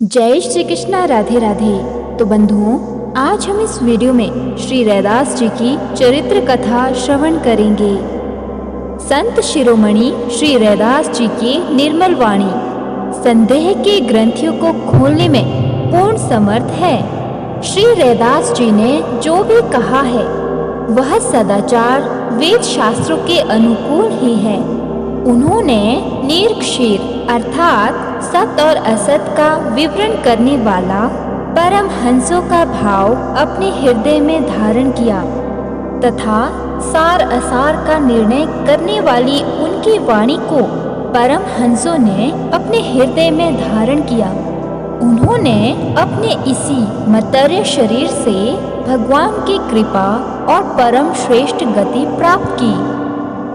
जय श्री कृष्णा, राधे राधे। तो बंधुओं, आज हम इस वीडियो में श्री रैदास जी की चरित्र कथा श्रवण करेंगे। संत शिरोमणि श्री रैदास जी की निर्मल वाणी संदेह के ग्रंथियों को खोलने में पूर्ण समर्थ है। श्री रैदास जी ने जो भी कहा है वह सदाचार वेद शास्त्रों के अनुकूल ही है। उन्होंने निरक्षीर अर्थात सत और असत का विवरण करने वाला परम हंसों का भाव अपने हृदय में धारण किया तथा सार असार का निर्णय करने वाली उनकी वाणी को परम हंसों ने अपने हृदय में धारण किया। उन्होंने अपने इसी मतर्य शरीर से भगवान की कृपा और परम श्रेष्ठ गति प्राप्त की।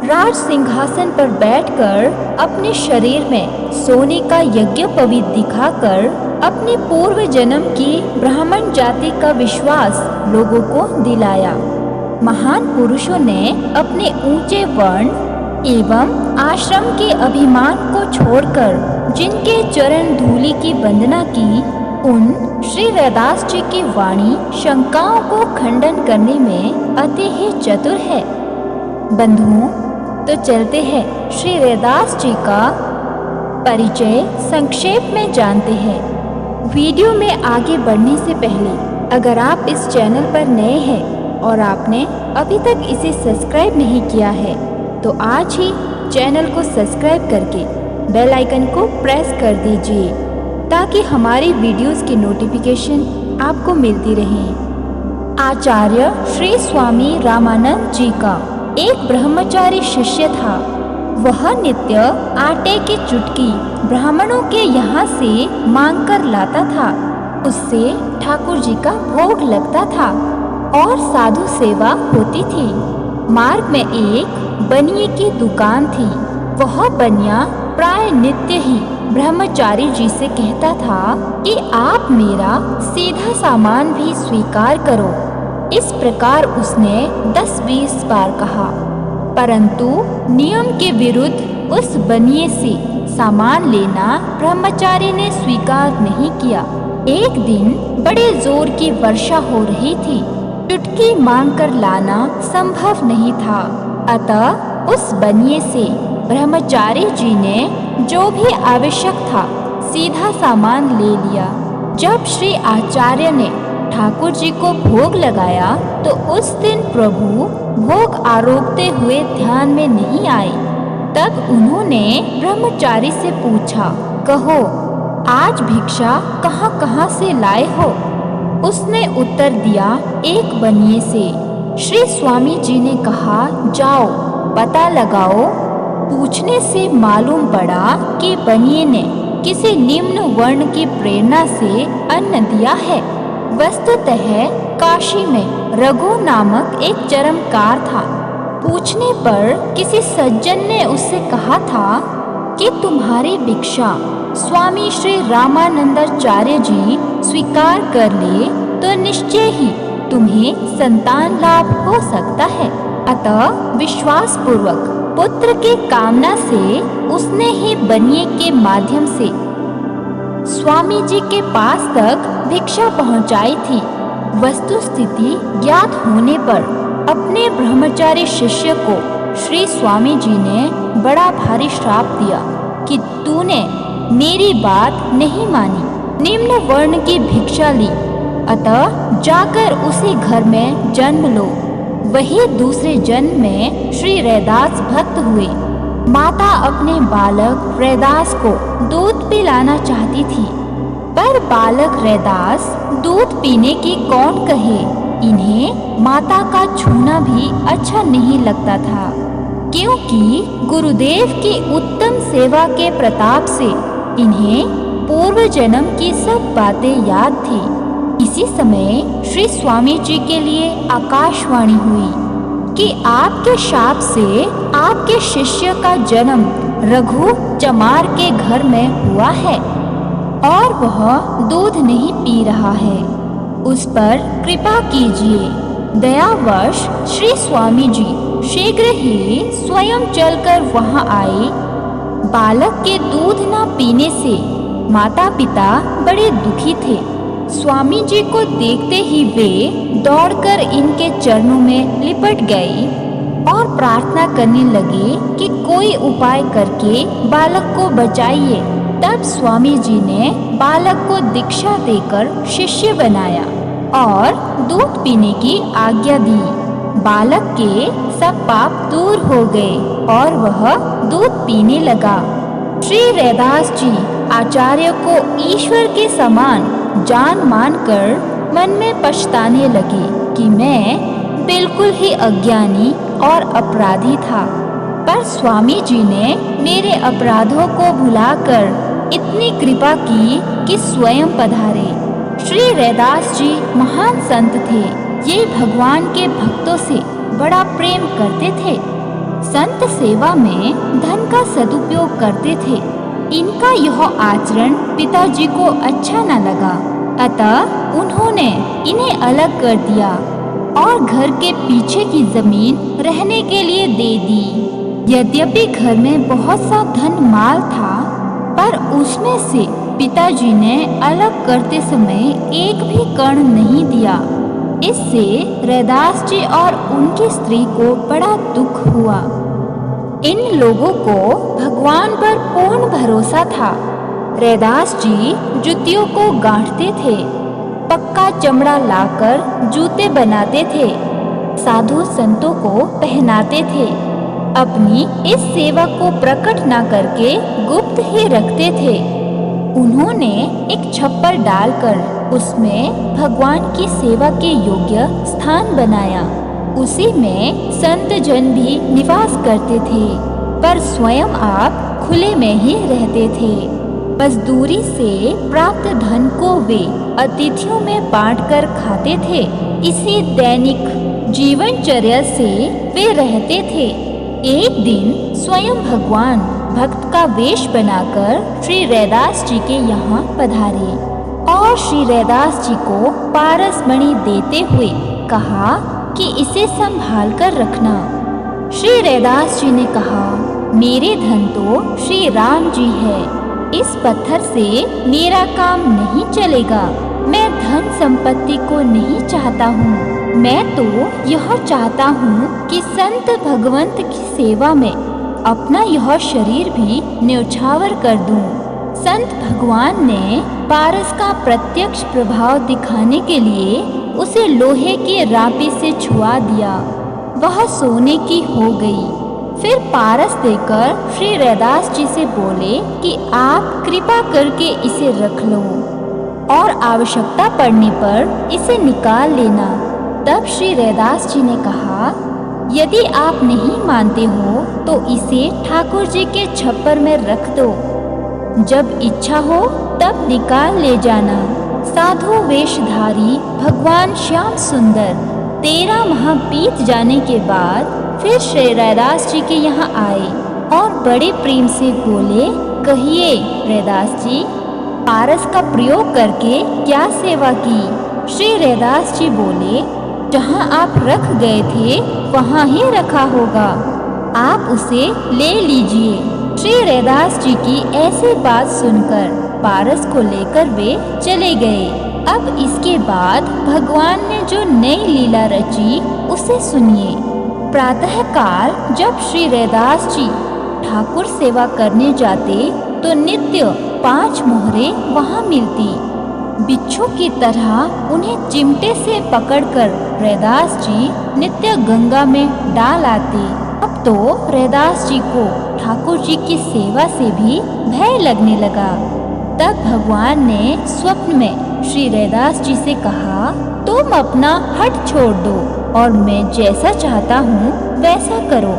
राज सिंहासन पर बैठकर अपने शरीर में सोने का यज्ञोपवीत दिखाकर अपने पूर्व जन्म की ब्राह्मण जाति का विश्वास लोगों को दिलाया। महान पुरुषों ने अपने ऊंचे वर्ण एवं आश्रम के अभिमान को छोड़कर जिनके चरण धूलि की वंदना की, उन श्री रैदास जी की वाणी शंकाओं को खंडन करने में अति ही चतुर है। बंधुओं, तो चलते हैं श्री रैदास जी का परिचय संक्षेप में जानते हैं। वीडियो में आगे बढ़ने से पहले अगर आप इस चैनल पर नए हैं और आपने अभी तक इसे सब्सक्राइब नहीं किया है तो आज ही चैनल को सब्सक्राइब करके बेल आइकन को प्रेस कर दीजिए ताकि हमारी वीडियोस की नोटिफिकेशन आपको मिलती रहे। आचार्य श्री स्वामी रामानंद जी का एक ब्रह्मचारी शिष्य था। वह नित्य आटे की चुटकी ब्राह्मणों के यहाँ से मांग कर लाता था। उससे ठाकुर जी का भोग लगता था और साधु सेवा होती थी। मार्ग में एक बनिए की दुकान थी। वह बनिया प्राय नित्य ही ब्रह्मचारी जी से कहता था कि आप मेरा सीधा सामान भी स्वीकार करो। इस प्रकार उसने 10-20 बार कहा, परंतु नियम के विरुद्ध उस बनिए से सामान लेना ब्रह्मचारी ने स्वीकार नहीं किया। एक दिन बड़े जोर की वर्षा हो रही थी। चुटकी मांग कर लाना संभव नहीं था। अतः उस बनिए से ब्रह्मचारी जी ने जो भी आवश्यक था सीधा सामान ले लिया। जब श्री आचार्य ने ठाकुर जी को भोग लगाया तो उस दिन प्रभु भोग आरोपते हुए ध्यान में नहीं आए। तब उन्होंने ब्रह्मचारी से पूछा, कहो आज भिक्षा कहाँ कहाँ से लाए हो? उसने उत्तर दिया, एक बनिए से। श्री स्वामी जी ने कहा, जाओ पता लगाओ। पूछने से मालूम पड़ा कि बनिए ने किसी निम्न वर्ण की प्रेरणा से अन्न दिया है। वस्तुतः काशी में रघु नामक एक चरमकार था। पूछने पर किसी सज्जन ने उससे कहा था कि तुम्हारी भिक्षा स्वामी श्री रामानंदाचार्य जी स्वीकार कर ले तो निश्चय ही तुम्हें संतान लाभ हो सकता है। अतः विश्वास पूर्वक पुत्र की कामना से उसने ही बनिए के माध्यम से स्वामी जी के पास तक भिक्षा पहुंचाई थी। वस्तु स्थिति ज्ञात होने पर अपने ब्रह्मचारी शिष्य को श्री स्वामी जी ने बड़ा भारी श्राप दिया कि तूने मेरी बात नहीं मानी, निम्न वर्ण की भिक्षा ली, अतः जाकर उसी घर में जन्म लो। वही दूसरे जन्म में श्री रैदास भक्त हुए। माता अपने बालक रैदास को दूध पिलाना चाहती थी, पर बालक रैदास दूध पीने की कौन कहे। इन्हें माता का छूना भी अच्छा नहीं लगता था, क्योंकि गुरुदेव की उत्तम सेवा के प्रताप से इन्हें पूर्व जन्म की सब बातें याद थी। इसी समय श्री स्वामी जी के लिए आकाशवाणी हुई कि आपके शाप से आपके शिष्य का जन्म रघु चमार के घर में हुआ है और वह दूध नहीं पी रहा है। उस पर कृपा कीजिए। दयावश श्री स्वामी जी शीघ्र ही स्वयं चलकर वहां आए। बालक के दूध न पीने से माता पिता बड़े दुखी थे। स्वामी जी को देखते ही वे दौड़कर इनके चरणों में लिपट गए और प्रार्थना करने लगे कि कोई उपाय करके बालक को बचाइए। तब स्वामी जी ने बालक को दीक्षा देकर शिष्य बनाया और दूध पीने की आज्ञा दी। बालक के सब पाप दूर हो गए और वह दूध पीने लगा। श्री रैदास जी आचार्य को ईश्वर के समान जान मानकर मन में पछताने लगे कि मैं बिल्कुल ही अज्ञानी और अपराधी था, पर स्वामी जी ने मेरे अपराधों को भुलाकर इतनी कृपा की कि स्वयं पधारे। श्री रैदास जी महान संत थे। ये भगवान के भक्तों से बड़ा प्रेम करते थे। संत सेवा में धन का सदुपयोग करते थे। इनका यह आचरण पिताजी को अच्छा न लगा, अतः उन्होंने इन्हें अलग कर दिया और घर के पीछे की जमीन रहने के लिए दे दी। यद्यपि घर में बहुत सा धन माल था, पर उसमें से पिताजी ने अलग करते समय एक भी कण नहीं दिया। इससे रैदास जी और उनकी स्त्री को बड़ा दुख हुआ। इन लोगों को भगवान पर पूर्ण भरोसा था। रैदास जी जूतियों को गांठते थे, पक्का चमड़ा लाकर जूते बनाते थे, साधु संतों को पहनाते थे। अपनी इस सेवा को प्रकट न करके गुप्त ही रखते थे। उन्होंने एक छप्पर डालकर उसमें भगवान की सेवा के योग्य स्थान बनाया। उसी में संत जन भी निवास करते थे, पर स्वयं आप खुले में ही रहते थे। मजदूरी से प्राप्त धन को वे अतिथियों में बांटकर खाते थे। इसी दैनिक जीवनचर्या से वे रहते थे। एक दिन स्वयं भगवान भक्त का वेश बनाकर श्री रैदास जी के यहाँ पधारे और श्री रैदास जी को पारस मणि देते हुए कहा कि इसे संभाल कर रखना। श्री रैदास जी ने कहा, मेरे धन तो श्री राम जी है, इस पत्थर से मेरा काम नहीं चलेगा। मैं धन संपत्ति को नहीं चाहता हूँ, मैं तो यह चाहता हूँ कि संत भगवंत की सेवा में अपना यह शरीर भी न्यौछावर कर दूं। संत भगवान ने पारस का प्रत्यक्ष प्रभाव दिखाने के लिए उसे लोहे के रापी से छुआ दिया। वह सोने की हो गई। फिर पारस देकर श्री रैदास जी से बोले कि आप कृपा करके इसे रख लो और आवश्यकता पड़ने पर इसे निकाल लेना। तब श्री रैदास जी ने कहा, यदि आप नहीं मानते हो तो इसे ठाकुर जी के छप्पर में रख दो, जब इच्छा हो तब निकाल ले जाना। साधु वेशधारी भगवान श्याम सुंदर 13 माह बीत जाने के बाद फिर श्री रैदास जी के यहाँ आए और बड़े प्रेम से बोले, कहिए रैदास जी, पारस का प्रयोग करके क्या सेवा की? श्री रैदास जी बोले, जहाँ आप रख गए थे वहाँ ही रखा होगा, आप उसे ले लीजिए। श्री रैदास जी की ऐसी बात सुनकर पारस को लेकर वे चले गए। अब इसके बाद भगवान ने जो नई लीला रची उसे सुनिए। प्रातः काल जब श्री रैदास जी ठाकुर सेवा करने जाते तो नित्य 5 मोहरे वहाँ मिलती। बिच्छू की तरह उन्हें चिमटे से पकड़कर रैदास जी नित्य गंगा में डाल आते। अब तो रैदास जी को ठाकुर जी की सेवा से भी भय लगने लगा। तब भगवान ने स्वप्न में श्री रैदास जी से कहा, तुम अपना हठ छोड़ दो और मैं जैसा चाहता हूँ वैसा करो।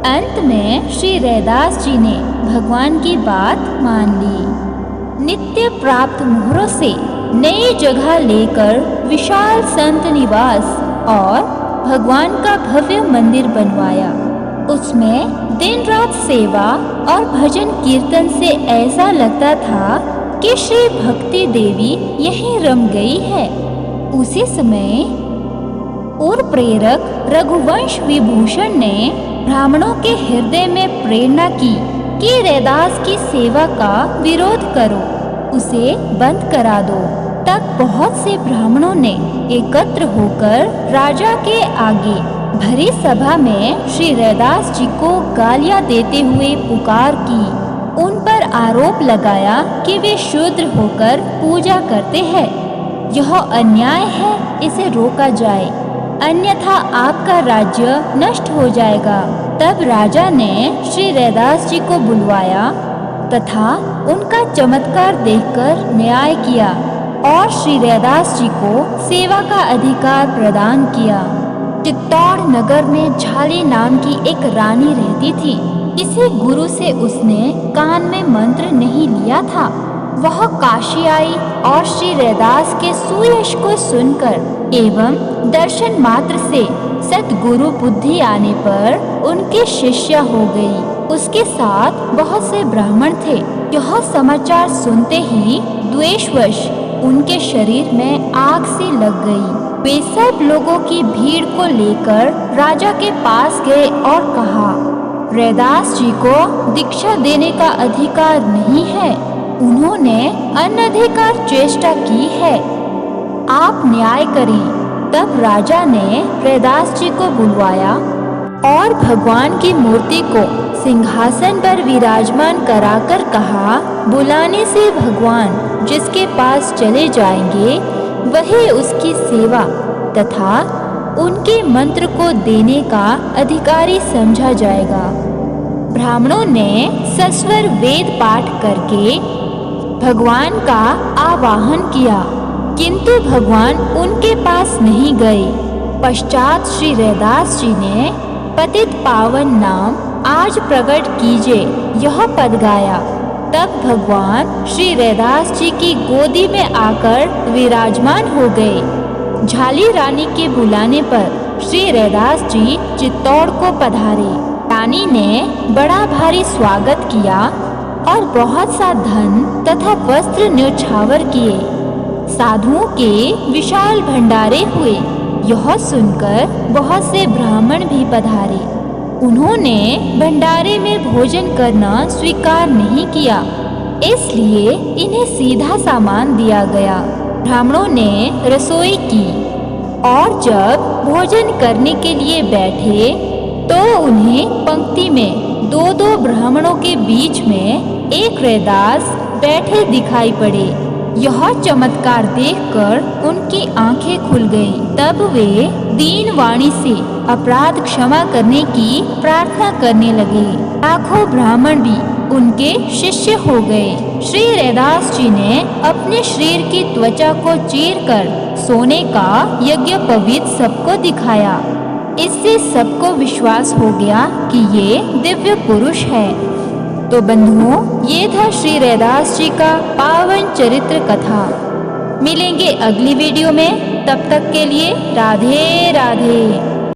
अंत में श्री रैदास जी ने भगवान की बात मान ली। नित्य प्राप्त मोहरों से नई जगह लेकर विशाल संत निवास और भगवान का भव्य मंदिर बनवाया। उसमें दिन रात सेवा और भजन कीर्तन से ऐसा लगता था कि श्री भक्ति देवी यहीं रम गई है। उसी समय और प्रेरक रघुवंश विभूषण ने ब्राह्मणों के हृदय में प्रेरणा की कि रैदास की सेवा का विरोध करो। उसे बंद करा दो। तब बहुत से ब्राह्मणों ने एकत्र होकर राजा के आगे भरी सभा में श्री रैदास जी को गालियां देते हुए पुकार की। उन पर आरोप लगाया कि वे शूद्र होकर पूजा करते हैं। यह अन्याय है, इसे रोका जाए, अन्यथा आपका राज्य नष्ट हो जाएगा। तब राजा ने श्री रैदास जी को बुलवाया तथा उनका चमत्कार देखकर न्याय किया और श्री रैदास जी को सेवा का अधिकार प्रदान किया। चित्तौड़ नगर में झाली नाम की एक रानी रहती थी। किसी गुरु से उसने कान में मंत्र नहीं लिया था। वह काशी आई और श्री रैदास के सुयश को सुनकर एवं दर्शन मात्र से सद्गुरु बुद्धि आने पर उनके शिष्या हो गई। उसके साथ बहुत से ब्राह्मण थे। यह समाचार सुनते ही द्वेषवश उनके शरीर में आग सी लग गई। वे सब लोगों की भीड़ को लेकर राजा के पास गए और कहा, रैदास जी को दीक्षा देने का अधिकार नहीं है, उन्होंने अनधिकार चेष्टा की है, आप न्याय करें। तब राजा ने रैदास जी को बुलवाया और भगवान की मूर्ति को सिंहासन पर विराजमान कराकर कहा, बुलाने से भगवान जिसके पास चले जाएंगे वही उसकी सेवा तथा उनके मंत्र को देने का अधिकारी समझा जाएगा। ब्राह्मणों ने सस्वर वेद पाठ करके भगवान का आवाहन किया, किंतु भगवान उनके पास नहीं गए। पश्चात श्री रैदास जी ने पतित पावन नाम आज प्रकट कीजिए यह पद गाया। तब भगवान श्री रैदास जी की गोदी में आकर विराजमान हो गए। झाली रानी के बुलाने पर श्री रैदास जी चित्तौड़ को पधारे। रानी ने बड़ा भारी स्वागत किया और बहुत सा धन तथा वस्त्र न्यौछावर किए। साधुओं के विशाल भंडारे हुए। यह सुनकर बहुत से ब्राह्मण भी पधारे। उन्होंने भंडारे में भोजन करना स्वीकार नहीं किया, इसलिए इन्हें सीधा सामान दिया गया। ब्राह्मणों ने रसोई की और जब भोजन करने के लिए बैठे तो उन्हें पंक्ति में दो दो ब्राह्मणों के बीच में एक रैदास बैठे दिखाई पड़े। यह चमत्कार देखकर उनकी आंखें खुल गईं। तब वे दीन वाणी से अपराध क्षमा करने की प्रार्थना करने लगे। लाखों ब्राह्मण भी उनके शिष्य हो गए। श्री रैदास जी ने अपने शरीर की त्वचा को चीरकर सोने का यज्ञोपवीत सबको दिखाया। इससे सबको विश्वास हो गया कि ये दिव्य पुरुष है। तो बंधुओं, ये था श्री रैदास जी का पावन चरित्र कथा। मिलेंगे अगली वीडियो में, तब तक के लिए राधे राधे।